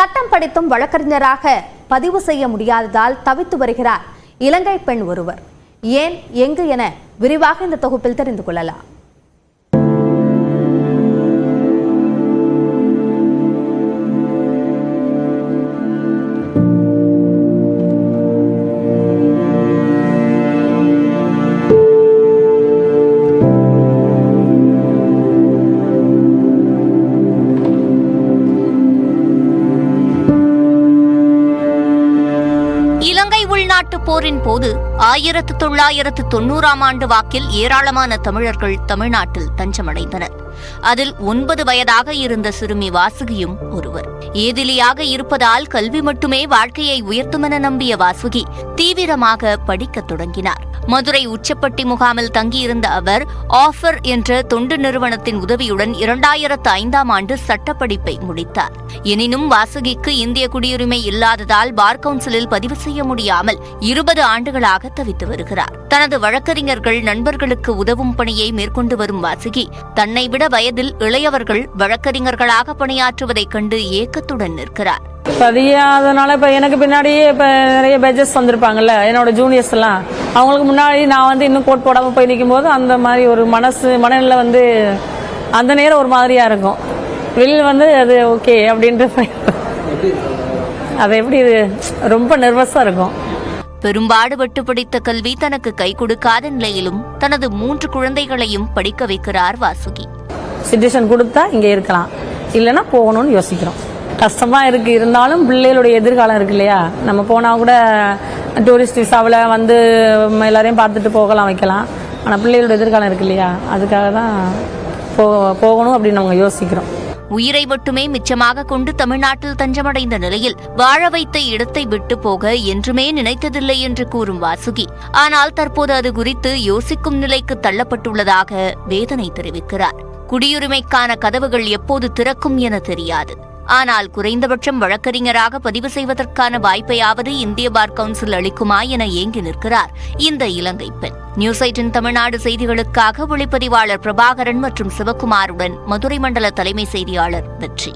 சட்டம் படித்தும் வழக்கறிஞராக பதிவு செய்ய முடியாததால் தவித்து வருகிறார் இலங்கை பெண் ஒருவர். ஏன், எங்கு என விரிவாக இந்த தொகுப்பில் தெரிந்து கொள்ளலாம். இலங்கை உள்நாட்டு போரின் போது 1990ஆம் ஆண்டு வாக்கில் ஏராளமான தமிழர்கள் தமிழ்நாட்டில் தஞ்சமடைந்தனர். அதில் 9 வயதாக இருந்த சிறுமி வாசுகியும் ஒருவர். ஏதிலியாக இருப்பதால் கல்வி மட்டுமே வாழ்க்கையை உயர்த்தும் என நம்பிய வாசுகி தீவிரமாக படிக்கத் தொடங்கினார். மதுரை உச்சப்பட்டி முகாமில் தங்கியிருந்த அவர் ஆஃபர் என்ற தொண்டு நிறுவனத்தின் உதவியுடன் 2005ஆம் ஆண்டு சட்டப்படிப்பை முடித்தார். எனினும் வாசுகிக்கு இந்திய குடியுரிமை இல்லாததால் பார் கவுன்சிலில் பதிவு செய்ய முடியாமல் 20 ஆண்டுகளாக தவித்து வருகிறார். தனது வழக்கறிஞர்கள் நண்பர்களுக்கு உதவும் பணியை மேற்கொண்டு வரும் வாசுகி தன்னை விட வயதில் இளையவர்கள் வழக்கறிஞர்களாக பணியாற்றுவதைக் கண்டு ஏக்கத்துடன் நிற்கிறார். பதியாதனால இப்ப எனக்கு பின்னாடியே இப்ப நிறைய பேஜஸ் வந்திருப்பாங்கல்ல, என்னோட ஜூனியர்ஸ் எல்லாம். அவங்களுக்கு முன்னாடி நான் இன்னும் கோட் போடாம போய் நிற்கும் போது அந்த மாதிரி ஒரு மனநிலை அந்த நேரம் ஒரு மாதிரியா இருக்கும். வெளியில் அது ஓகே அப்படின்ட்டு அது எப்படி ரொம்ப நர்வஸா இருக்கும். பெரும்பாடுபட்டு படித்த கல்வி தனக்கு கை கொடுக்காத நிலையிலும் தனது 3 குழந்தைகளையும் படிக்க வைக்கிறார் வாசுகி. சிட்டிசன் கொடுத்தா இங்க இருக்கலாம், இல்லைன்னா போகணும்னு யோசிக்கிறோம். கஷ்டமா இருக்கு, இருந்தாலும் பிள்ளைகளுடைய எதிர்காலம் இருக்கு இல்லையா. நம்ம போனா கூட டூரிஸ்ட் விசாவில் எல்லாரையும் பார்த்துட்டு போகலாம், வைக்கலாம். ஆனா பிள்ளைகளோட எதிர்காலம் இருக்கு இல்லையா, அதுக்காக தான் போகணும் அப்படின்னு நம்ம யோசிக்கிறோம். உயிரை மட்டுமே மிச்சமாக கொண்டு தமிழ்நாட்டில் தஞ்சமடைந்த நிலையில் வாழ வைத்த இடத்தை விட்டு போக என்றுமே நினைத்ததில்லை என்று கூறும் வாசுகி, ஆனால் தற்போது அது குறித்து யோசிக்கும் நிலைக்கு தள்ளப்பட்டுள்ளதாக வேதனை தெரிவிக்கிறார். குடியுரிமைக்கான கதவுகள் எப்போது திறக்கும் என தெரியாது. ஆனால் குறைந்தபட்சம் வழக்கறிஞராக பதிவு செய்வதற்கான வாய்ப்பையாவது இந்திய பார் கவுன்சில் அளிக்குமா என ஏங்கி நிற்கிறார் இந்த இலங்கை பெண். நியூஸ் 18 தமிழ்நாடு செய்திகளுக்காக ஒளிப்பதிவாளர் பிரபாகரன் மற்றும் சிவகுமாருடன் மதுரை மண்டல தலைமை செய்தியாளர் வெற்றி.